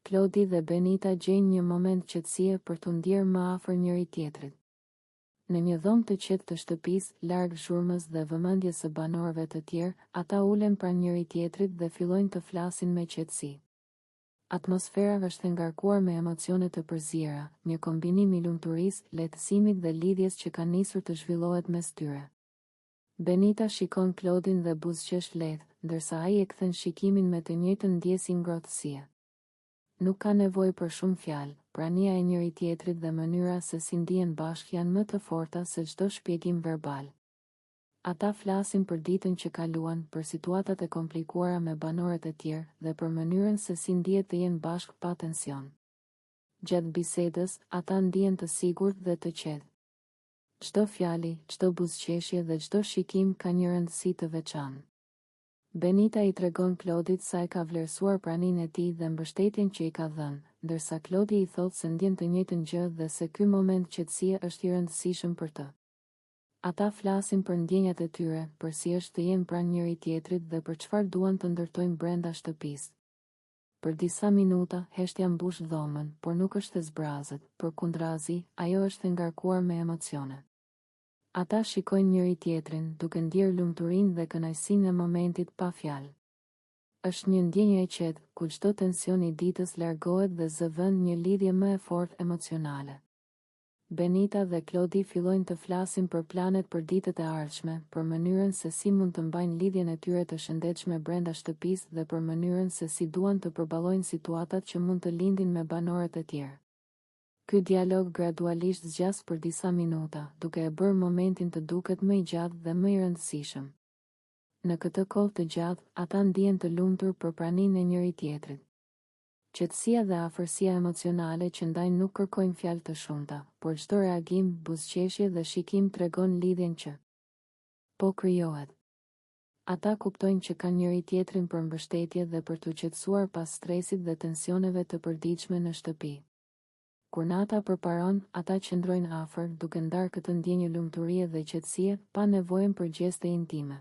Klodi dhe Benita gjejnë një moment qetësie për t'u ndjerë më afër njëri tjetrit. Në një dhomë të qetë të shtëpisë, larg zhurmës dhe vëmendjes së banorëve të tjerë, ata ulen pranë njëri tjetrit dhe fillojnë të flasin me qetësi. Atmosfera është e ngarkuar me emocione të përziera, një kombinim i lumturisë, lehtësimit dhe lidhjes që ka nisur të zhvillohet mes tyre. Benita shikon Klodin dhe buzëqesh lehtë, ndërsa ai e kthen shikimin me të njëjtën ndjesë ngrohtësie. Nuk ka nevojë për shumë fjalë, prania e njëri tjetrit dhe mënyra se si ndihen bashkë janë më të forta se çdo shpjegim verbal. Ata flasin për ditën që kaluan, për situatat e komplikuara me banorët e tjerë dhe për mënyrën se si ndihet të jenë bashkë pa tension. Gjatë bisedës, ata ndihen të sigurt dhe të qetë. Çdo fjali, çdo buzëqeshje dhe çdo shikim ka një rëndësi të veçantë. Benita i tregon Klodit sa e ka vlerësuar praninë e tij dhe mbështetjen që i ka dhënë, ndërsa Klodi i thotë se ndjen të njëjtën gjë dhe se ky moment qetësie është i rëndësishëm për të. Ata flasin për ndjenjat e tyre, për si është të jenë pranë njëri tjetrit dhe për çfarë duan të ndërtojnë brenda shtëpisë. Për disa minuta, heshtja mbush dhomën, por nuk është e zbrazët, përkundrazi, ajo është e ngarkuar me emocione. Ata shikojnë njëri tjetrin, duke ndjerë lumturinë dhe kënaqësinë e momentit pa fjalë. Është një ndjenjë e qetë, ku çdo tension i ditës largohet dhe zë vend një lidhje më e fortë emocionale. Benita dhe Klodi fillojnë të flasin për planet për ditët e ardhshme, për mënyrën se si mund të mbajnë lidhjen e tyre të shëndetshme brenda shtëpisë dhe për mënyrën se si duan të përballojnë situatat që mund të lindin me banorët e tjerë. Ky dialog gradualisht zgjas për disa minuta, duke e bërë momentin të duket më i gjatë dhe më i rëndësishëm. Në këtë kohë të gjatë, ata ndihen të lumtur për praninë e njëri tjetrit. Qetësia dhe afërsia emocionale që ndajnë nuk kërkojnë fjalë të shumta, por çdo reagim, buzëqeshje dhe shikim tregon lidhjen që po krijohet. Ata kuptojnë që kanë njëri tjetrin për mbështetje dhe për t'u qetësuar pas stresit dhe tensioneve të përditshme në shtëpi. Kur nata përparon, ata qëndrojnë afër, duke ndarë këtë ndjenjë lumturie dhe qetësie, pa nevojën për gjeste intime.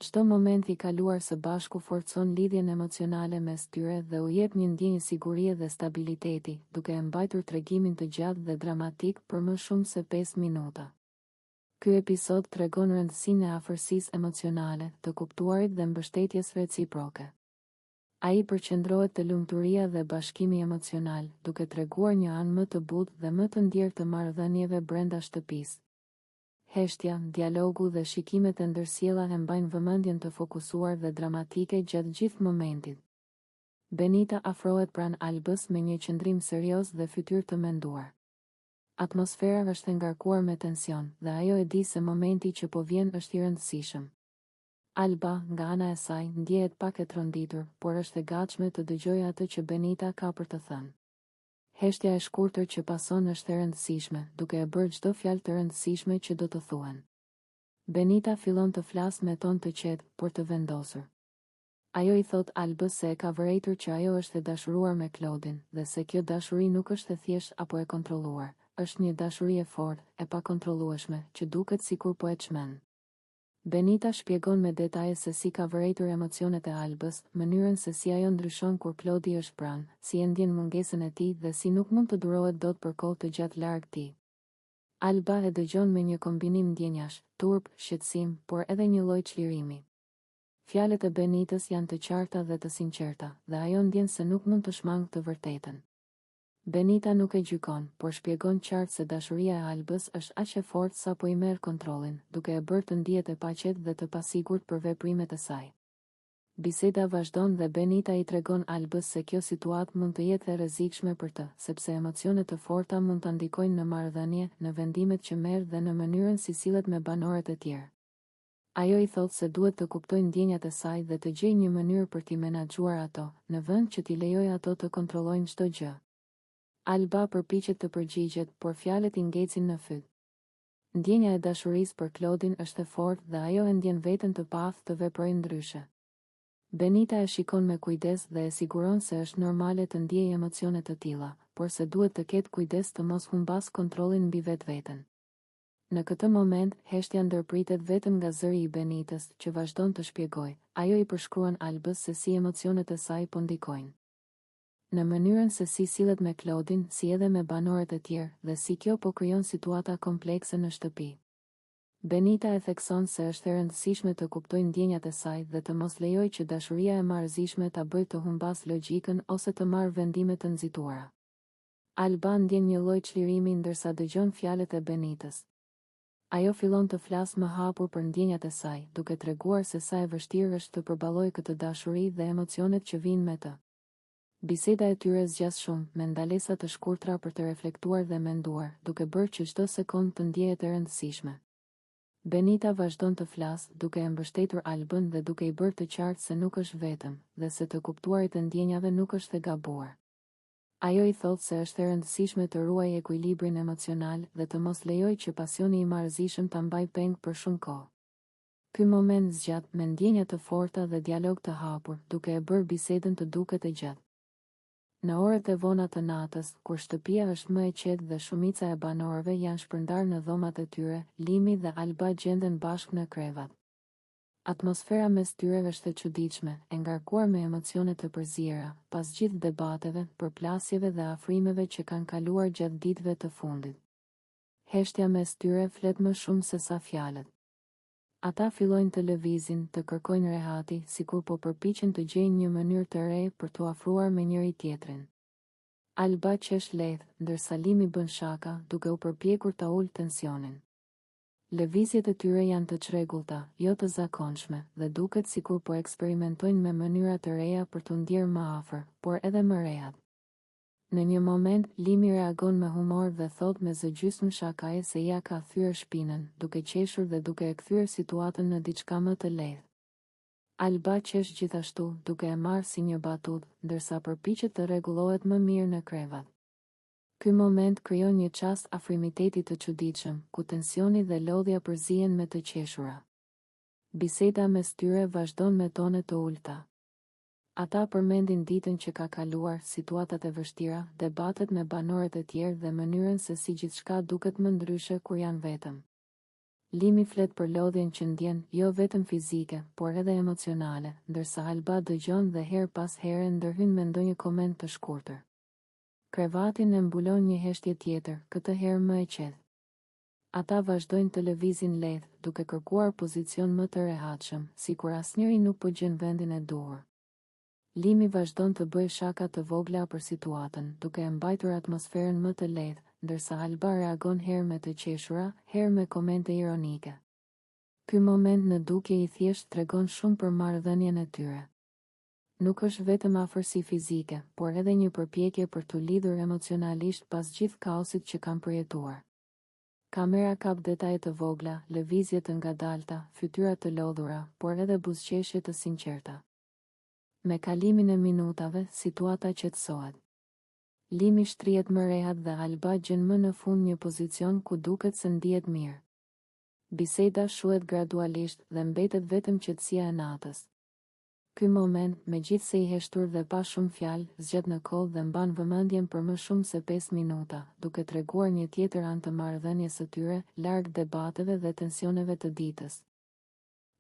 Çdo moment i kaluar së bashku forcon lidhjen emocionale mes tyre dhe u jep një ndjenjë sigurie dhe stabiliteti, duke e mbajtur tregimin të gjatë dhe dramatik për më shumë se 5 minuta. Ky episod tregon rëndësinë e afërsisë emocionale, të kuptuarit dhe mbështetjes reciproke. Ai përqendrohet te lumturia dhe bashkimi emocional, duke treguar një anë më të butë dhe më të ndjerë të marrëdhënieve brenda shtëpisë. Heshtja, dialogu dhe shikimet e ndërsjella e mbajnë vëmendjen të fokusuar dhe dramatike gjatë gjithë momentit. Benita afrohet pranë Albës me një qëndrim serioz dhe fytyrë të menduar. Atmosfera është e ngarkuar me tension dhe ajo e di se momenti që po vjen është i rëndësishëm. Alba, nga ana e saj, ndjehet pak e tronditur, por është e gatshme të dëgjojë atë që Benita ka për të thënë. Heshtja e shkurtër që pason është e rëndësishme, duke e bërë çdo fjalë të rëndësishme që do të thuhen. Benita fillon të flasë me ton të qetë, por të vendosur. Ajo i thot Albës se e ka vërejtur që ajo është e dashuruar me Klodin, dhe se kjo dashuri nuk është e thjesht apo e kontrolluar, është një dashuri e fortë, e pakontrollueshme, që duket sikur po e çmend. Benita shpjegon me detaje se si ka vërejtur emocionet e Albës, mënyrën se si ajo ndryshon kur Klodi është pranë, si e ndjen mungesën e tij dhe si nuk mund të durohet dot për kohë të gjatë larg tij. Alba e dëgjon me një kombinim ndjenjash, turp, shqetësim, por edhe një lloj çlirimi. Fjalët e Benitës janë të qarta dhe të sinqerta, dhe ajo ndjen se nuk mund të shmangë të vërtetën. Benita nuk e gjykon, por shpjegon qartë se dashuria e Albës është aq e fortë sa po i merr kontrollin, duke e bërë të ndihet e paqet dhe të pasigurt për veprimet e saj. Biseda vazhdon dhe Benita i tregon Albës se kjo situatë mund të jetë e rrezikshme për të, sepse emocionet të forta mund ta ndikojnë në marrëdhënie, në vendimet që merr dhe në mënyrën si sillet me banorët e tjerë. Ajo i thotë se duhet të kuptojë ndjenjat e saj dhe të gjejë një mënyrë për t'i menaxhuar ato, në vend që t'i lejojë ato të kontrollojnë çdo gjë. Alba përpiqet të përgjigjet, por fjalët i ngecin në fyt. Ndjenja e dashurisë për Klodin është e fortë dhe ajo e ndjen veten të paftë të veprojë ndryshe. Benita e shikon me kujdes dhe e siguron se është normale të ndjejë emocione të tilla, por se duhet të ketë kujdes të mos humbas kontrollin mbi vetveten. Në këtë moment, heshtja ndërpritet vetëm nga zëri i Benitës, që vazhdon të shpjegojë. Ajo i përshkruan Albës se si emocionet e saj po ndikojnë. në mënyrën se si sillet me Claudin, si edhe me banorët e tjerë, dhe si kjo po krijon situata komplekse në shtëpi. Benita e thekson se është e rëndësishme të kuptojë ndjenjat e saj dhe të mos lejojë që dashuria e marrëzishme ta bëjë të humbas logjikën ose të marrë vendime të nxituara. Alba ndjen një lloj çlirimi ndërsa dëgjon fjalët e Benitës. Ajo fillon të flasë më hapur për ndjenjat e saj, duke treguar se sa e vështirë është të përballojë këtë dashuri dhe emocionet që vijnë me të. Biseda e tyre zgjas shumë, me ndalesa të shkurtra për të reflektuar dhe menduar, duke bërë që çdo sekondë të ndjehet e rëndësishme. Benita vazhdon të flasë, duke e mbështetur Albën dhe duke i bërë të qartë se nuk është vetëm, dhe se të kuptuarit e ndjenjave nuk është e gabuar. Ajo i thotë se është e rëndësishme të ruajë ekuilibrin emocional dhe të mos lejojë që pasioni i marrëzishëm ta mbajë peng për shumë kohë. Ky moment zgjat me ndjenja të forta dhe dialog të hapur, duke e bërë bisedën të duket e gjatë. Në orët e vona të natës, kur shtëpia është më e qetë dhe shumica e banorëve janë shpërndarë në dhomat e tyre, Limi dhe Alba gjenden bashkë në krevat. Atmosfera mes tyre është e çuditshme, e ngarkuar me emocione të përziera, pas gjithë debateve, përplasjeve dhe afrimeve që kanë kaluar gjatë ditëve të fundit. Heshtja mes tyre flet më shumë se sa fjalët. Ata fillojnë të lëvizin, të kërkojnë rehati, sikur po përpiqen të gjejnë një mënyrë të re për t'u afruar me njëri tjetrin. Alba qesh lehtë, ndërsa Limi bën shaka, duke u përpjekur ta ulë tensionin. Lëvizjet e tyre janë të çrregullta, jo të zakonshme, dhe duket sikur po eksperimentojnë me mënyra të reja për t'u ndjerë më afër, por edhe më rehat. Në një moment, Limi reagon me humor dhe thot me zë gjysmë shakaje se ja ka thyer shpinën, duke qeshur dhe duke e kthyer situatën në diçka më të lehtë. Alba qesh gjithashtu, duke e marrë si një batutë, ndërsa përpiqet të rregullohet më mirë në krevat. Ky moment krijon një çast afrimiteti të çuditshëm, ku tensioni dhe lodhja përzihen me të qeshura. Biseda mes tyre vazhdon me tone të ulta. Ata përmendin ditën që ka kaluar, situatat e vështira, debatet me banorët e tjerë dhe mënyrën se si gjithçka duket më ndryshe kur janë vetëm. Limi flet për lodhjen që ndjen, jo vetëm fizike, por edhe emocionale, ndërsa Alba dëgjon dhe her pas here ndërhyn me ndonjë koment të shkurtër. Krevatin e mbulon një heshtje tjetër, këtë herë më e qetë. Ata vazhdojnë të lëvizin lehtë, duke kërkuar pozicion më të rehatshëm, sikur asnjëri nuk po gjen vendin e duhur. Limi vazhdon të bëjë shaka të vogla për situatën, duke e mbajtur atmosferën më të lehtë, ndërsa Alba reagon herë me të qeshura, herë me komente ironike. Ky moment në dukje i thjesht tregon shumë për marrëdhënien e tyre. Nuk është vetëm afërsi fizike, por edhe një përpjekje për t'u lidhur emocionalisht pas gjithë kaosit që kanë përjetuar. Kamera kap detaje të vogla, lëvizje të ngadalta, fytyra të lodhura, por edhe buzëqeshje të sinqerta. Me kalimin e minutave, situata qetësohet. Limi shtrihet më rehat dhe Alba gjen më në fund një pozicion ku duket se ndihet mirë. Biseda shuhet gradualisht dhe mbetet vetëm qetësia e natës. Ky moment, megjithse i heshtur dhe pa shumë fjalë, zgjet në kohë dhe mban vëmendjen për më shumë se 5 minuta, duke treguar një tjetër anë të marrëdhënies së tyre, larg debateve dhe tensioneve të ditës.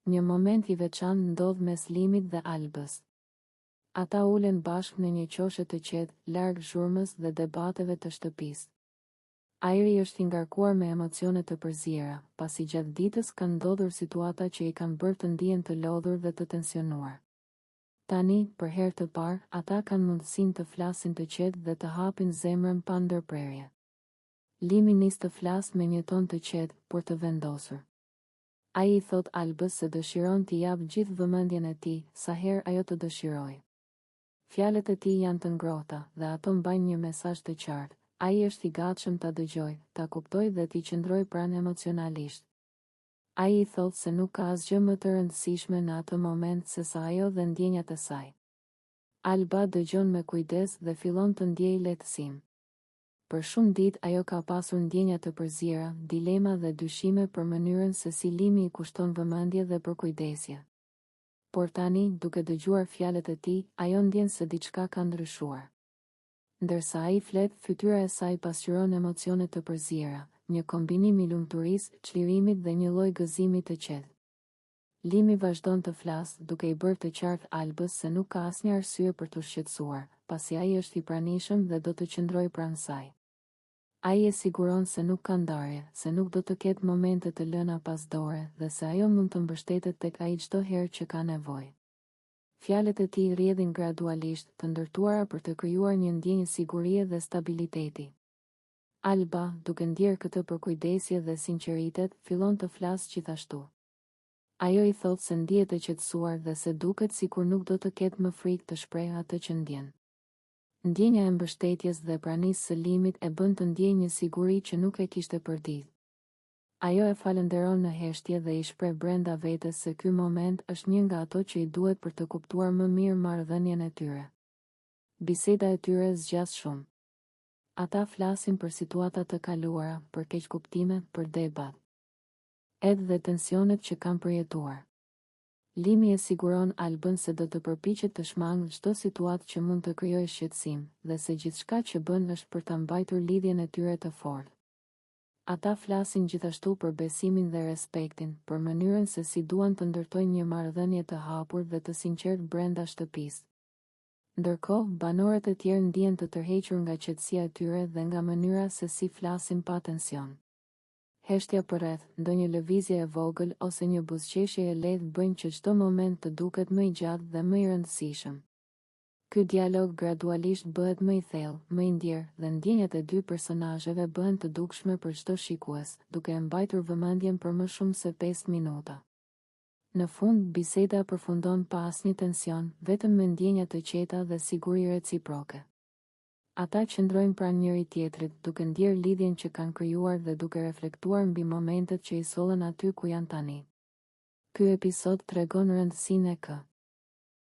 Një moment i veçantë ndodh mes Limit dhe Albës. Ata ulen bashkë në një qoshe të qetë, larg zhurmës dhe debateve të shtëpisë. Ajri është i ngarkuar me emocione të përziera, pasi gjatë ditës kanë ndodhur situata që i kanë bërë të ndihen të lodhur dhe të tensionuar. Tani, për herë të parë, ata kanë mundësinë të flasin të qetë dhe të hapin zemrën pa ndërprerje. Limi nis të flasë me një ton të qetë, por të vendosur. Ai i thot Albës se dëshiron t'i japë gjithë vëmendjen e tij, sa herë ajo të dëshirojë. Fjalët e tij janë të ngrohta dhe ato mbajnë një mesazh të qartë. Ai është i gatshëm ta dëgjojë, ta kuptojë dhe t'i qëndrojë pranë emocionalisht. Ai i thotë se nuk ka asgjë më të rëndësishme në atë moment se sa ajo dhe ndjenjat e saj. Alba dëgjon me kujdes dhe fillon të ndjejë lehtësim. Për shumë ditë ajo ka pasur ndjenja të përziera, dilema dhe dyshime për mënyrën se si Limi i kushton vëmendje dhe përkujdesje. Por tani, duke dëgjuar fjalët e tij, ajo ndjen se diçka ka ndryshuar. Ndërsa ai flet, fytyra e saj pasqyron emocione të përziera, një kombinim i lumturisë, çlirimit dhe një lloj gëzimi të qetë. Limi vazhdon të flasë, duke i bërë të qartë Albës se nuk ka asnjë arsye për të shqetësuar, pasi ai është i pranishëm dhe do të qëndrojë pranë saj. Ai e siguron se nuk ka ndarje, se nuk do të ketë momente të lëna pas dore dhe se ajo mund të mbështetet tek ai çdo herë që ka nevojë. Fjalët e tij rrjedhin gradualisht, të ndërtuara për të krijuar një ndjenjë sigurie dhe stabiliteti. Alba, duke ndjerë këtë përkujdesje dhe sinqeritet, fillon të flasë gjithashtu. Ajo i thotë se ndihet e qetësuar dhe se duket sikur nuk do të ketë më frikë të shprehë atë që ndjen. Ndjenja e mbështetjes dhe pranisë së Limit e bën të ndjejë një siguri që nuk e kishte përdit. Ajo e falenderon në heshtje dhe i shpreh brenda vetes se ky moment është një nga ato që i duhet për të kuptuar më mirë marrëdhënien e tyre. Biseda e tyre zgjas shumë. Ata flasin për situata të kaluara, për keqkuptime, për debat. Edhe dhe tensionet që kanë përjetuar. Limi e siguron Albën se do të përpiqet të shmangë çdo situatë që mund të krijojë shqetësim, dhe se gjithçka që bën është për ta mbajtur lidhjen e tyre të fortë. Ata flasin gjithashtu për besimin dhe respektin, për mënyrën se si duan të ndërtojnë një marrëdhënie të hapur dhe të sinqertë brenda shtëpisë. Ndërkohë, banorët e tjerë ndihen të tërhequr nga qetësia e tyre dhe nga mënyra se si flasin pa tension. Heshtja përreth, ndonjë lëvizje e vogël ose një buzëqeshje e lehtë bëjnë që çdo moment të duket më i gjatë dhe më i rëndësishëm. Ky dialog gradualisht bëhet më i thellë, më i ndjerë dhe ndjenjat e dy personazheve bëhen të dukshme për çdo shikues, duke e mbajtur vëmendjen për më shumë se 5 minuta. Në fund, biseda përfundon pa asnjë tension, vetëm me ndjenja të qeta dhe siguri reciproke. Ata qëndrojnë pranë njëri tjetrit, duke ndjerë lidhjen që kanë krijuar dhe duke reflektuar mbi momentet që i sollën aty ku janë tani. Ky episod tregon rëndësinë e